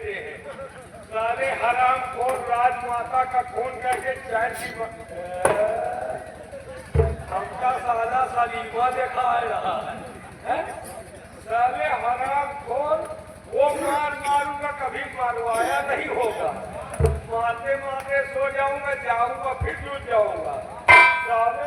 देते हैं। साले हराम खोर राजमाता का खून करके चैन की हमका साला सलीमा दिखा रहा है। साले हराम खोर वो मारूंगा कभी मारवाया नहीं होगा। मारते मारते सो जाऊंगा, जाऊंगा फिर जुट जाऊंगा। साले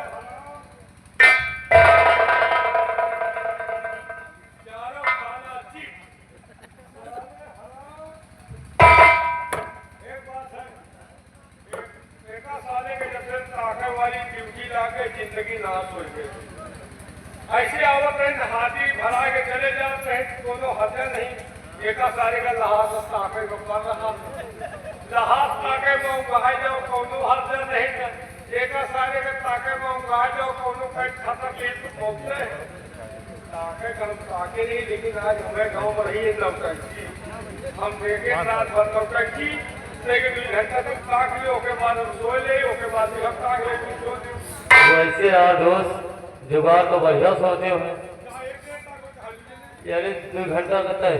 जिंदगी नाश हो गई। ऐसे आवत है नहाती भरा के चले जाते हैं, दोनों हद नहीं। एक सारे का लहाज ताके को पड़ रहा लहाज ताके में उगाए जाओ कोनो हद नहीं। एक सारे के ताके में उगाए जाओ कोनो कई खतर के पहुंचते ताके कर ताके नहीं। लेकिन आज हमें गांव में रही लौटकी हम देखे रात भर लौटकी, लेकिन 2 घंटा तक ताक ले, उसके बाद हम सो ले, उसके बाद भी हम ताक ले सो ले। वैसे यार दोस्त जुगाड़ तो बढ़िया सोते हो यार। 2 घंटा कहता है,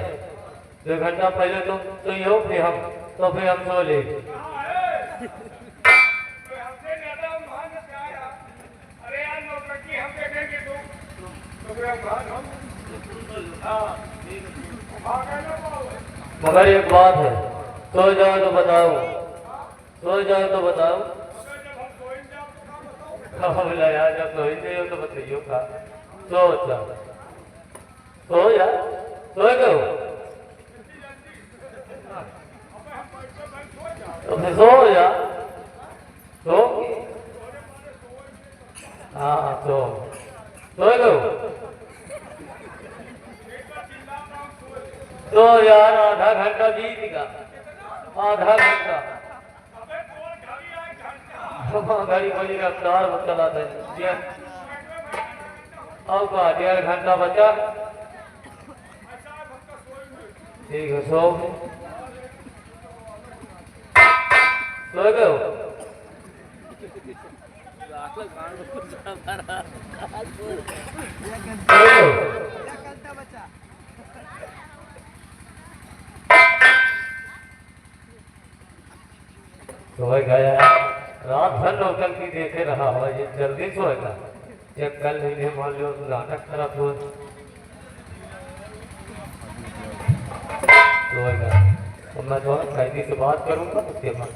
2 घंटा पहले तो ये हो फिर हम सो ले। मगर एक बात है, सो जाओ तो बताओ, सो जाओ तो बताओ। बोला यार जब सो ही हो तो बताइयो का। सो अच्छा सो यार, सो गए तो फिर सो यार, सो हाँ सो गए तो यार आधा घंटा बीत गया, आधा घंटा गाड़ी बड़ी रफ्तार में चलाते हैं। अब का 1.5 घंटा बचा। ठीक है सो गए सो गया। रात भर लोकल की देखे रहा हो, ये जल्दी सोएगा। ये कल नहीं मान लो नाटक खराब हो सोएगा। तो मैं थोड़ा कैदी से बात करूंगा उसके बाद।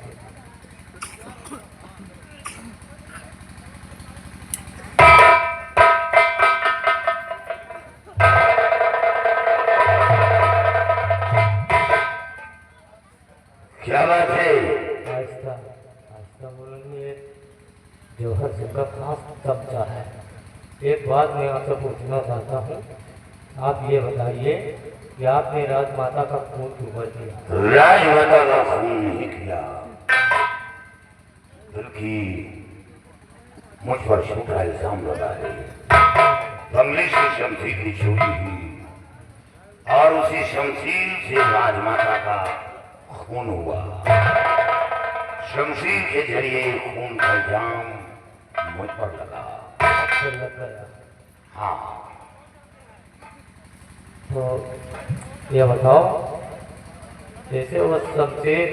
क्या बात है? जो हर जगह खास समझा है। एक बात मैं आपसे पूछना चाहता हूँ, आप ये बताइए कि आपने राजमाता का खून क्यों कर दिया? राजमाता का खून नहीं किया, बल्कि मुझ पर झूठा इल्जाम लगा है। बंगले से शमशीर की चोरी हुई और उसी शमशीर से राजमाता का खून हुआ। शमशीर के जरिए खून का इल्जाम मुझ पर लगा। हाँ तो ये बताओ, जैसे वो शमशीर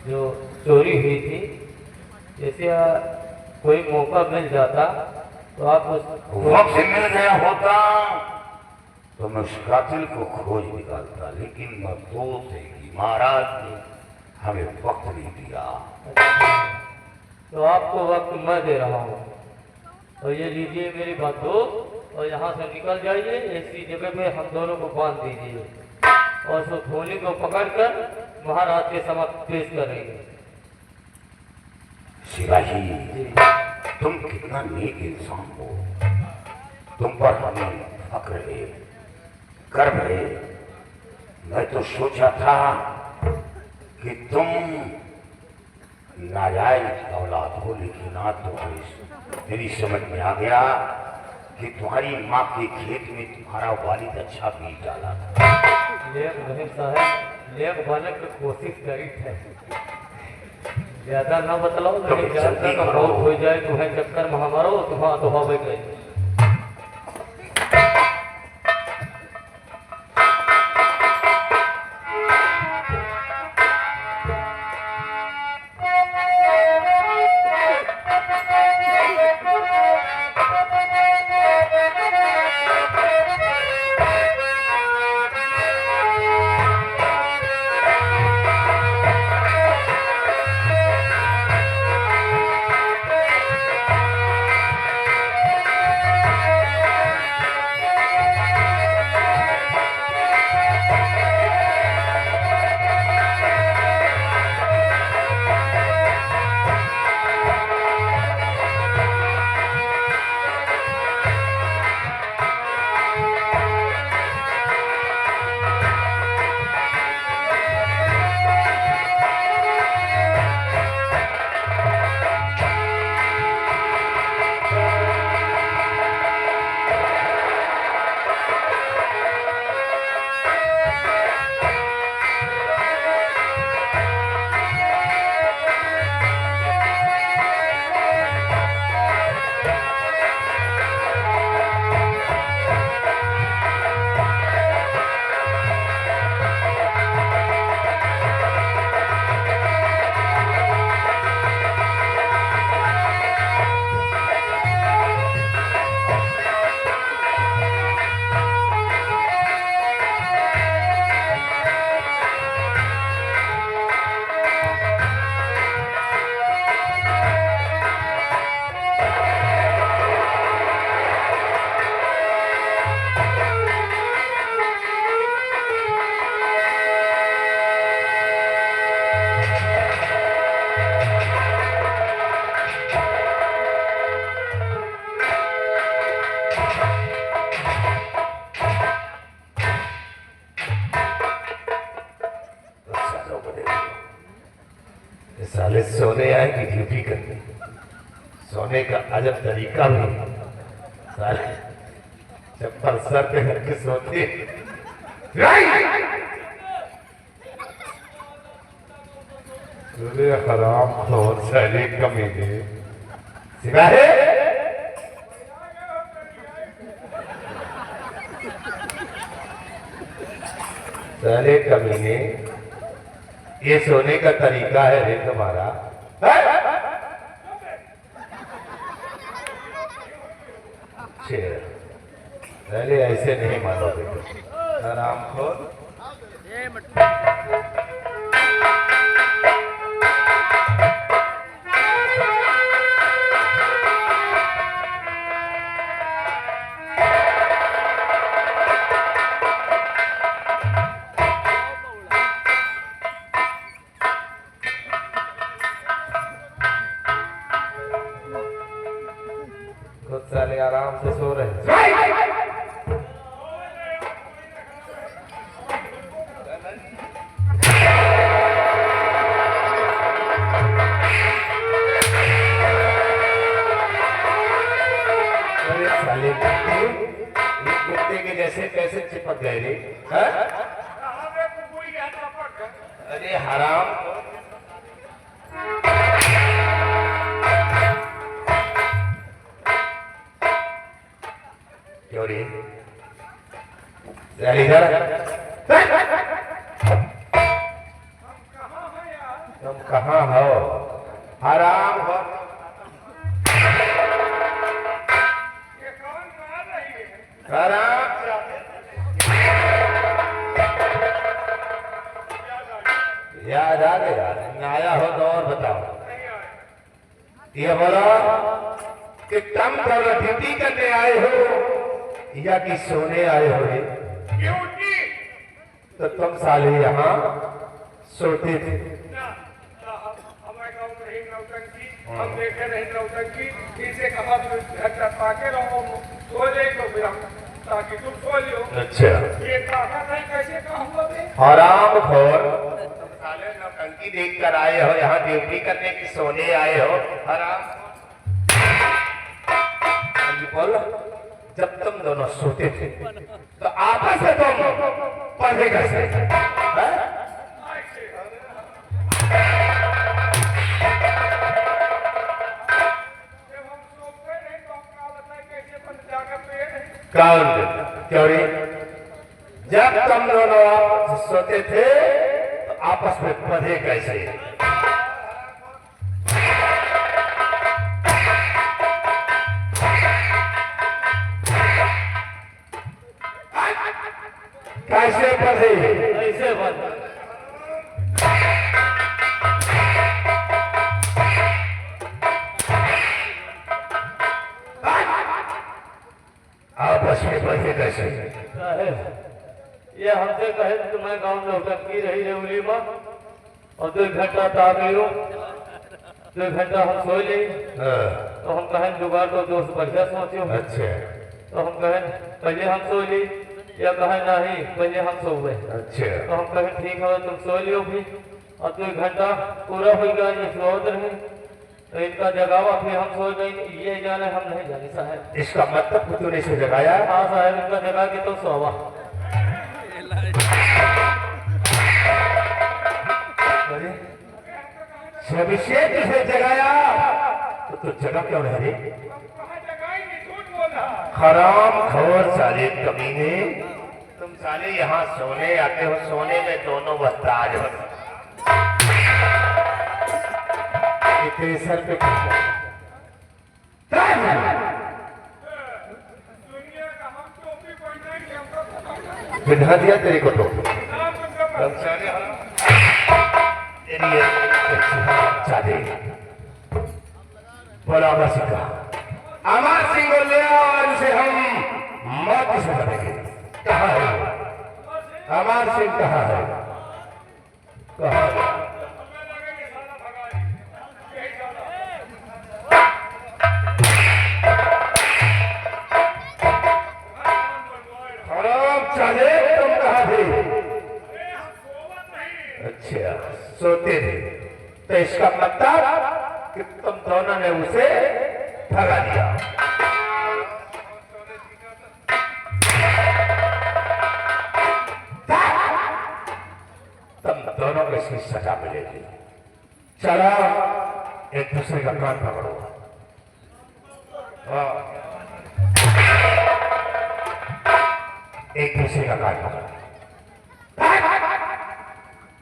जो चोरी हुई थी, जैसे कोई मौका मिल जाता तो आप उस वक्त मिल गया होता तो मैं उस कातिल को खोज निकालता, लेकिन अफसोस है कि महाराज ने हमें वक्त नहीं दिया। तो आपको वक्त मैं दे रहा हूँ, और ये लीजिए मेरी बंदूक और यहाँ से निकल जाइए। ऐसी जगह पे हम दोनों को बांध दीजिए और उस धोनी को पकड़कर महाराज के समक्ष पेश करेंगे। शिवाजी, तुम कितना नेक इंसान हो, तुम पर हमें फक्र है, गर्व है। मैं तो सोचा था कि तुम नाजायज औलाद हो, लेकिन आज तो मेरी समझ में आ गया कि तुम्हारी माँ के खेत में तुम्हारा वालिद अच्छा बीज डाला था। लेक नहीं साहब, लेक बनने की कोशिश करी थे। ज्यादा ना बतलाओ, नहीं जानता तो बहुत हो जाए। तुम्हें चक्कर में हमारो तुम्हारा तो हो गई। ड्यूटी करनी, सोने का अजब तरीका भी, सारे चप्पल सर पे रख के सोते। हराम खोर साले कमीने, सिपाही साले कमीने, ये सोने का तरीका है रे तुम्हारा? पहले ऐसे नहीं मानोगे आराम खोर। खुद साले आराम से सो रहे हैं। साले कुत्ते के जैसे कैसे चिपक गए रे? अरे हराम, क्यों रे? इधर तुम कहाँ हो? हराम हो। याद आ गया? आया हो तो और बताओ। ये बोलो कि तुम तो ड्यूटी करने आए हो या कि सोने आए हो रे? ड्यूटी। तो तुम साले यहाँ सोते थे। हमारे गाँव में नहीं नौटंकी, हम देखे नहीं नौटंकी। इसे कहा घर तक पाके रहो, सो ले तो फिर हम ताकि तुम सो लियो। अच्छा, ये कहा नहीं कैसे कहूँगा मैं? हराम खोर, साले नौटंकी देख कर आए हो यहाँ ड्यूटी करने की, सोने आए हो? हराम बोलो, जब तुम दोनों सोते थे तो आपस में तुम पढ़े कैसे? कौन? क्यों रे? जब तुम दोनों आपस सोते थे तो आपस में पढ़े कैसे? कैसे पढ़े? ऐसे बंद। आपस में पढ़े कैसे? ये हमसे कहे तो मैं गाँव में उटकी रही रेवली में और 2 घंटा ताबियो, 2 घंटा हम सो ली। तो हम कहें जुगाड़ तो दोस्त बढ़िया सोचो। अच्छा, तो हम कहें पहले हम सो ली, या कहें नहीं पहले हम सो गए। अच्छा, तो हम कहें ठीक है तुम सो लियो भी, और 2 घंटा पूरा हो गया ये सोच रहे, तो इनका जगावा फिर हम सो गए। ये जाने हम नहीं जाने साहब। इसका मतलब तूने इसे जगाया? हाँ साहब, इनका जगा के तो सोवा। अभिषेक इसे जगाया तो तू जगा क्यों नहीं रे? हराम खोर साले कमीने, तुम साले यहाँ सोने आते हो, सोने में दोनों बस्ताज हो। तेरे सर पे बिठा दिया तेरे को तो बोला बसिका अमर सिंह को ले आओ, इसे हम मौत से करेंगे। कहाँ है अमर सिंह? कहाँ है? कहाँ है? हराम चाहे तुम कहाँ थे? अच्छा, सोते थे। तो इसका मतलब कि उसे भगा दिया। तब दोनों को इसकी सजा मिलेगी। चला एक दूसरे का कान पकड़ो। एक दूसरे का कान पकड़ो।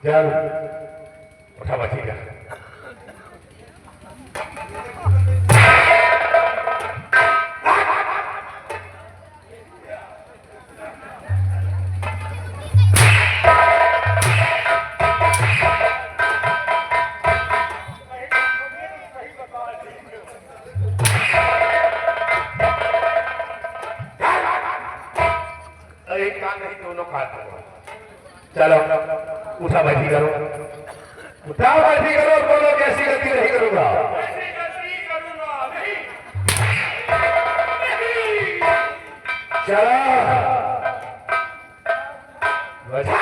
चल उठा बची का। एक कान नहीं दोनों कान पकड़ो। चलो उठा बैठी करो। उठा बैठी करो। बोलो कैसी गलती नहीं करूंगा। ऐसी गलती करूंगा नहीं। चलो बैठा।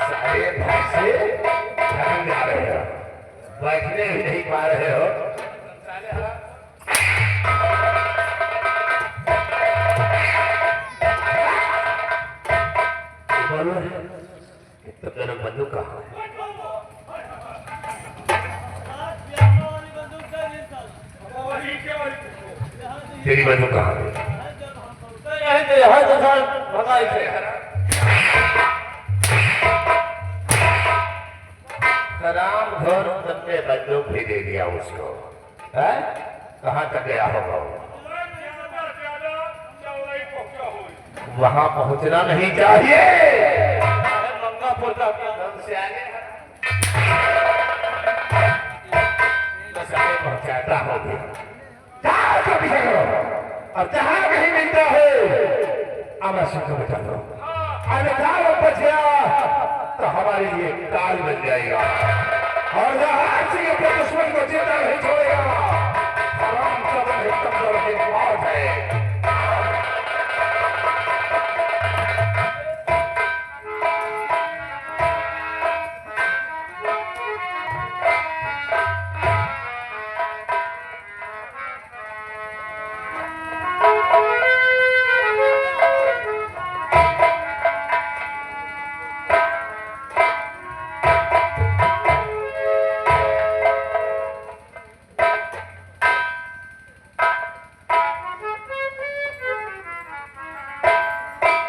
सारे भैंसे थक जा रहे हो, बैठने भी नहीं पा रहे हो। तो तेरा बंदूक कहाँ है? तेरी बंदूक कहाँ है? राम घोर तुमने बंदूक भी दे दिया उसको। है कहाँ तक गया होगा वो? वहां पहुंचना नहीं चाहिए। से आगे पहुंचाता हो गया। और जहां कहीं मिलता है अमर सिंह को बचा लो। अन्यथा वो बच गया तो हमारे लिए काल बन जाएगा। और जहां सिंह अपने दुश्मन को जिंदा नहीं छोड़ेगा। हराम कमजोर की मौत है।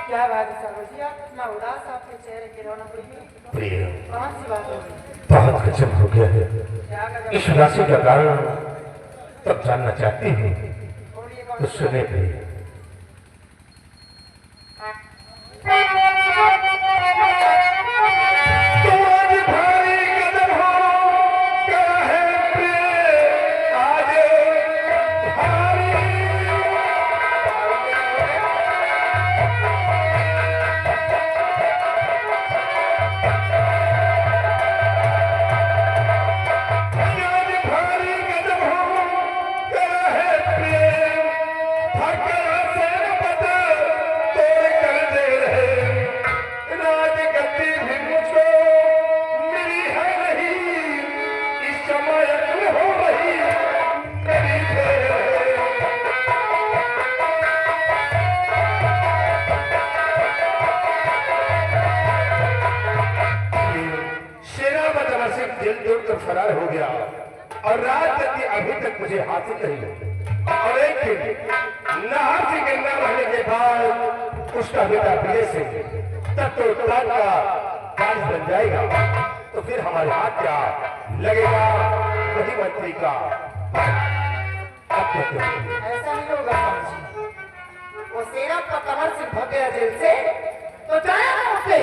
क्या बात है सरवजी, आप इतना उदास आपके चेहरे की रौनक हुई? कौन सी बात हो गई? बहुत गजब हो गया है। क्या गजब? इस राशि का कारण तब जानना चाहती हूँ बोलिए, कौन तो सी सुने भी। फरार हो गया और रात तक अभी तक मुझे हासिल नहीं हुई। और एक दिन नहर से गंगा रहने के बाद उसका बेटा प्रिय से तत्व का बारिश बन जाएगा तो फिर हमारे हाथ क्या लगेगा वही मंत्री का। ऐसा नहीं होगा सरवजी। वो सेना का कमर से भाग गया जेल से तो जाया ना उसे।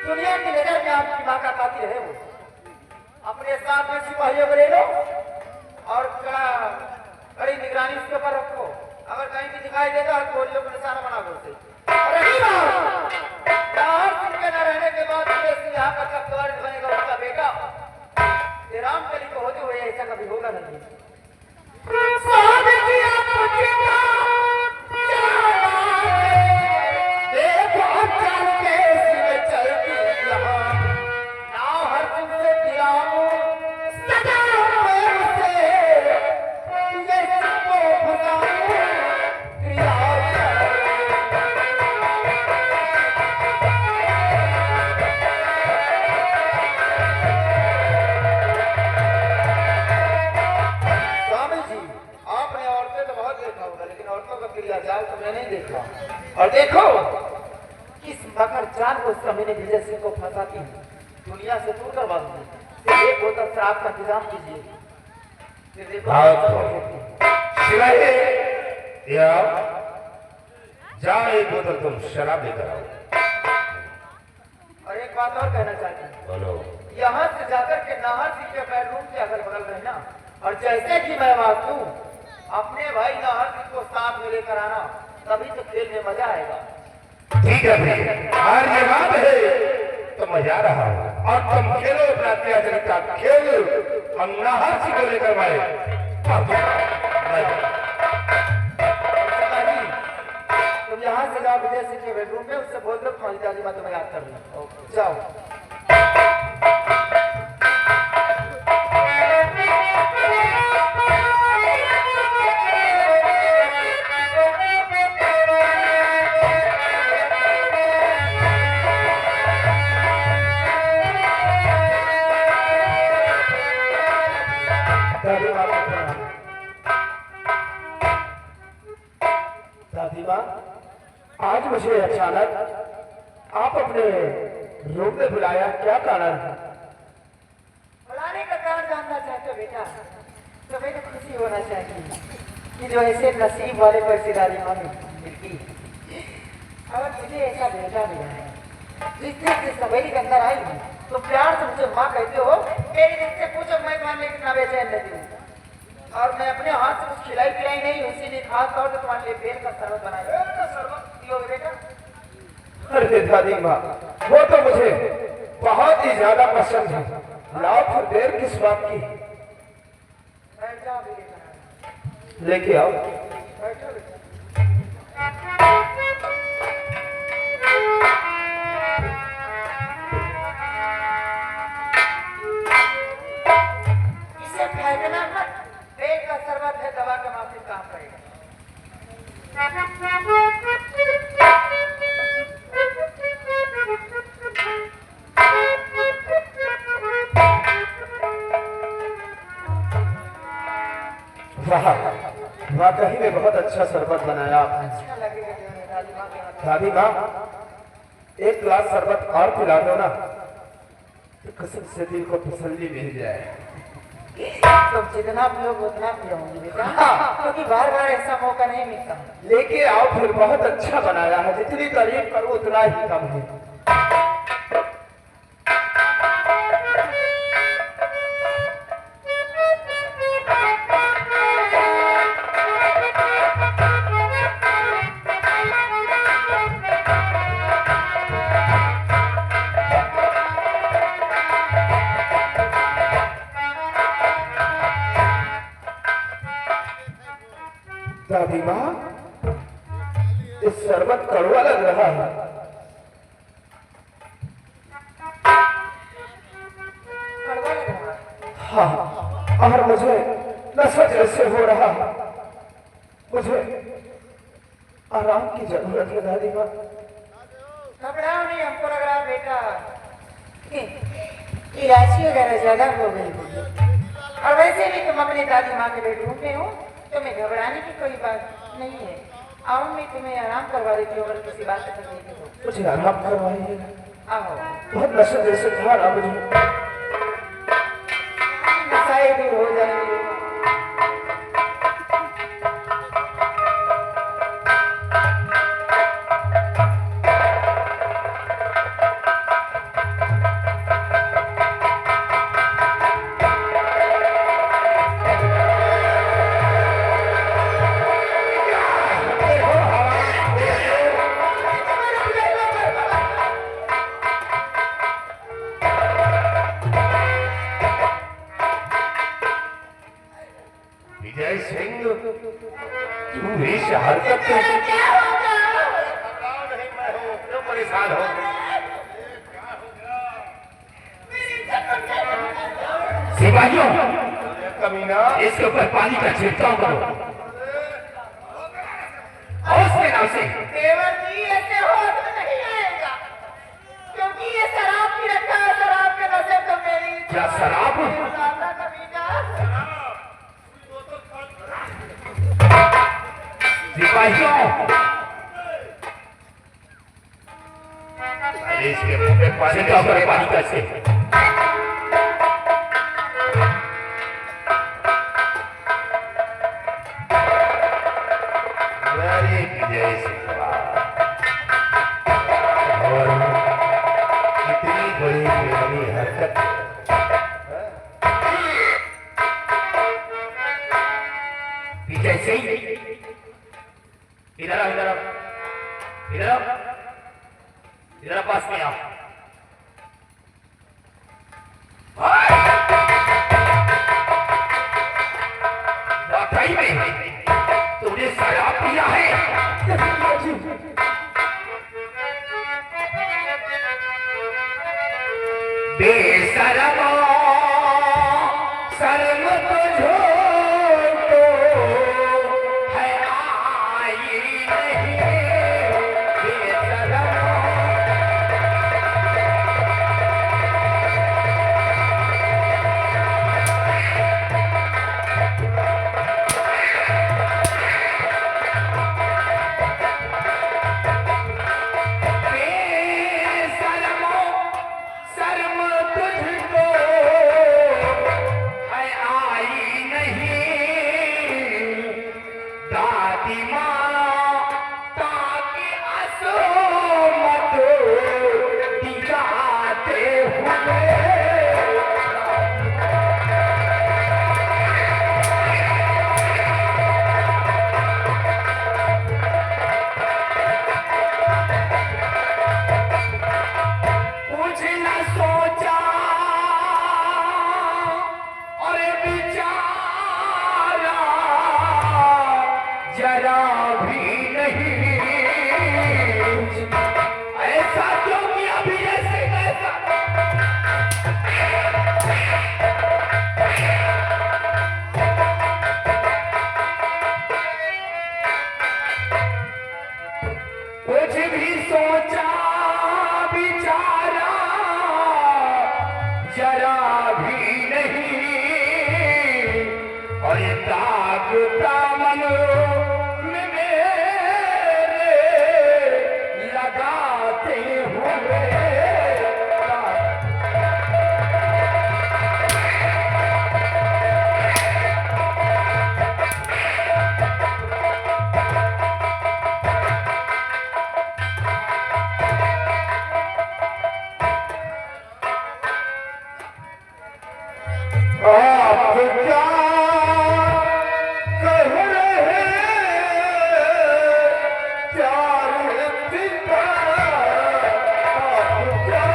दुनिया की नजर में आपकी माँ का कातिल है वो। अपने साथ में सिपाहियों को ले लो और कड़ी निगरानी उसके ऊपर रखो। अगर कहीं भी दिखाई देगा तो गोलियों को निशाना बना दो उसे। रही बात बाहर सिंह के न रहने के बाद यहाँ का कब वारिस बनेगा उसका बेटा। ये रामकली को होते हुए ऐसा कभी होगा नहीं। चलती यहाँ ना हर दिन से लेकिन औरतों का क्रिया जाल तो मैंने नहीं देखा। और देखो किस मकर जान को उसका मैंने विजय सिंह को फंसाती हूँ, दुनिया से दूर करवा दूंगी। सिर्फ एक बोतल शराब का इंतजाम कीजिए, फिर देखो सिवाय या जाओ एक बोतल तुम शराब लेकर आओ। और एक बात और कहना चाहती हूँ, बोलो। यहाँ से जाकर के नाहर सिंह के बेडरूम के अगल बगल रहना, और जैसे कि मैं बात हूँ अपने भाई नाहर सिंह को साथ में लेकर आना, तभी तो खेल में मजा आएगा। ठीक है भाई, और ये बात है तो मजा रहा हो और तुम खेलो अपना अत्याचार का खेल। हम नाहर सिंह को लेकर आए। तुम यहाँ से जाओ विजय सिंह के बेडरूम में, उससे बोल दो तुम्हारी दादी माँ तुम्हें याद कर रही। जाओ। दादी माँ, आज मुझे अचानक आप अपने रूम में बुलाया, क्या कारण है? बुलाने का कारण जानना चाहते हो बेटा? तो मुझे खुशी होना चाहिए कि जो ऐसे नसीब वाले को ऐसी दादी माँ मिलती, और मुझे ऐसा बेटा मिला है जिससे सवेरी के अंदर आई हूँ तो प्यार से मुझे माँ कहते हो। मेरी दिल से पूछो मैं तुम्हारे लिए कितना बेचैन रहती हूँ, और मैं अपने हाथ से कुछ खिलाई पिलाई नहीं, उसी खास तौर पर तुम्हारे लिए बेल का शरबत बनाया। शरबत पियोगे बेटा? अरे दादी माँ, वो तो मुझे बहुत ही ज्यादा पसंद है। लाओ फिर देर किस बात की? बैठ जाओ, लेके आओ। बैठो इसे फेंकना मत, पेट का शरबत है, दवा का माफी काम करेगा। वाकई में बहुत अच्छा शरबत बनाया आपने। दादी माँ, एक गिलास शरबत और पिला दो ना, तो कसम से दिल को तसल्ली मिल जाए। तुम जितना पियोगे उतना पियोगे बेटा, क्योंकि बार बार ऐसा मौका नहीं मिलता। लेके आओ फिर, बहुत अच्छा बनाया है, जितनी तारीफ करो उतना ही कम है। दादी माँ, इस शरबत कड़वा लग रहा है। कड़वा लग रहा है? हाँ, और मुझे नशा जैसे हो रहा है। मुझे आराम की जरूरत है दादी माँ। घबराओ नहीं, हमको लग रहा है बेटा इलायची वगैरह ज्यादा हो गई होगी, और वैसे भी तुम अपनी दादी माँ के बेडरूम में हो, तुम्हें घबराने की कोई बात नहीं है। आओ, मैं तुम्हें आराम करवा देती हूँ, अगर किसी बात से तकलीफ हो। मुझे आराम करवाइए। आओ, बहुत नशा जैसे था ना मुझे, नशाएं दूर हो जाएंगे। विजय सिंह, तुम भी शहादत के क्यों परेशान हो? सिपाहियों, कमीना, इसके ऊपर पानी का छिड़काव करो और उसके नाम से। देवर जी, ऐसे होश में नहीं आएगा, क्योंकि ये शराब की रखा है, शराब के नशे तो मेरी। क्या शराब? सिपाहियों, अरे इसके मुंह पे पानी कैसे? अरे विजय सिंह और इतनी बड़ी मेरी हरकत विजय सिंह, इधर आओ, इधर आओ, इधर आओ, इधर पास में आओ। वाकई में तुमने शराब पिया है? बेशर्मो, शर्म तुझो तो है आई नहीं, बेशर्मो। बेशर्मो, शर्म तुझको है आई नहीं, दादी माता की असमत दिखाते हुए। कुछ न सोचा और विचारा जरा भी नहीं, ऐसा क्यों किया विजय सिंह? ऐसा कुछ भी सोचा विचारा जरा भी नहीं, और ये दागता मन में मेरे लगाते हुए। आप क्या कह रहे प्यारे पिता, आप क्या?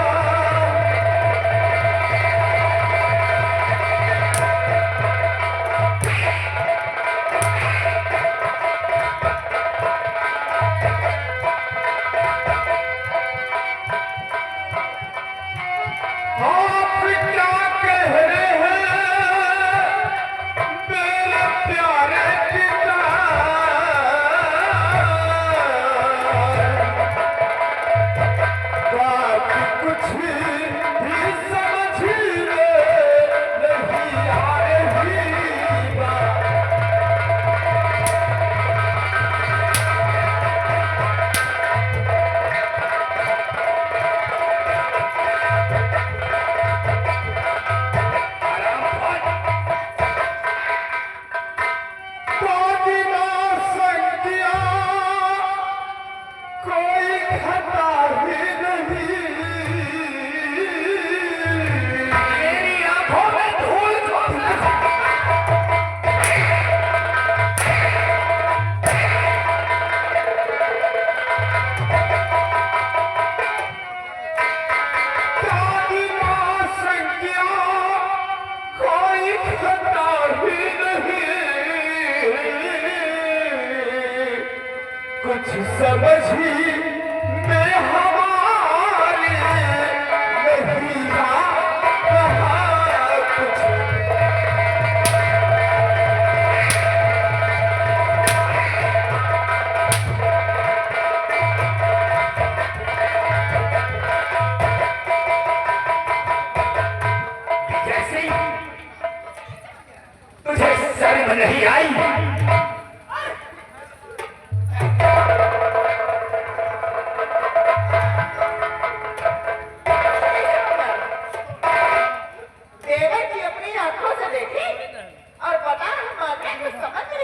आप क्या कह रहे हैं मेरे प्यारे पिता? बात कुछ भी समझ में नहीं आ रही बात। बिना संज्ञा कोई खता ही नहीं, मेरी आंखों में धूल झोंकना। बिना संज्ञा कोई खता ही नहीं, कुछ समझ ही में हमारी नहीं रहा कुछ। जैसे तुझे शर्म नहीं आई?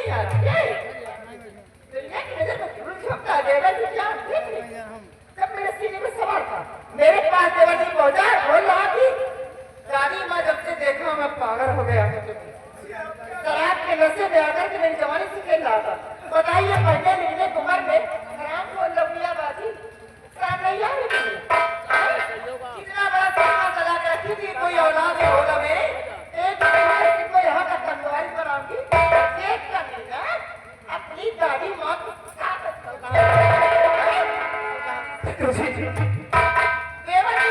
नहीं आ रहा है। दुनिया की नजर में धूल झपका देगा तो क्या देख रही? जब मेरे सीने में सवाल था, मेरे पास देवर जी पहुंचा, बोल रहा कि रानी माँ जब से देखा मैं पागल हो गया। शराब के नशे में आकर के मेरी जवानी से खेल रहा था। बताइए पढ़ने लिखने की उम्र में हराम को लौटिया बाजी काम नहीं आ रही थी। कितना बड़ा सपना सजा के रखी थी, कोई औलाद होगा मेरे एक को यहाँ का कंगवारी बनाऊंगी, देख कर लेगा अपनी दादी माँ को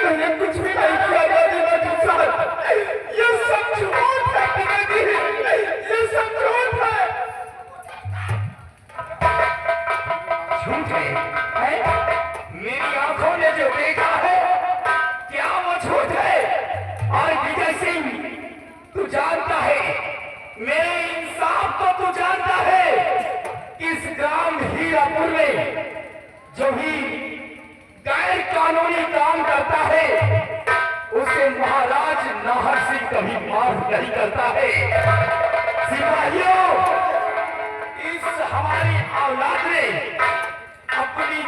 मैंने कुछ भी नहीं किया दादी माँ के साथ। ये सब झूठ है पिताजी, ये सब झूठ है। झूठ है? मेरी आंखों ने जो देखा है क्या वो झूठ है? और विजय सिंह तू जानता है, मेरे इंसाफ को तू जानता है, इस ग्राम हीरापुर में जो भी गैर कानूनी काम करता है उसे महाराज नाहर सिंह कभी माफ नहीं करता है। सिपाहियों, इस हमारी औलाद ने अपनी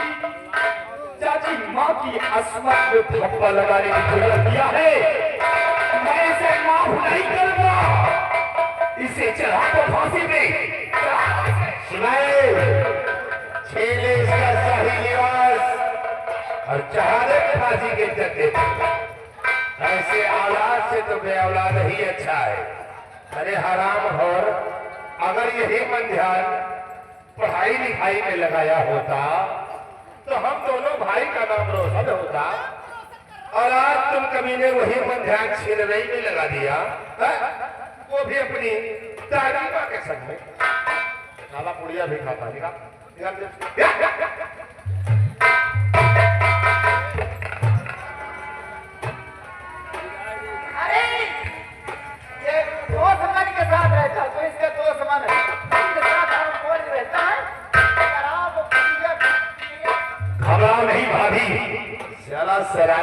चाची माँ की अस्मत में धब्बा लगाने की जरूरत किया है। मैं इसे माफ नहीं करूंगा। इसे चढ़ा को फांसी में। छीने इसका सही लिबास और चढ़ाने में फांसी के चलते। ऐसे औलाद से तो बे औलाद ही अच्छा है। अरे हराम और अगर यही मन ध्यान पढ़ाई लिखाई में लगाया होता तो हम दोनों भाई का नाम रोशन होता। और आज तुम कमीने वही मन ध्यान छीनने में लगा दिया, वो भी अपनी दादी माँ के संग में। काला पुड़िया भी खाता अरे ये दोस्त मन के साथ रहता तो इसका दोस्त मन है, इसके साथ हम कौन रहता है? शराब घबराओ नहीं भाभी, चला सरा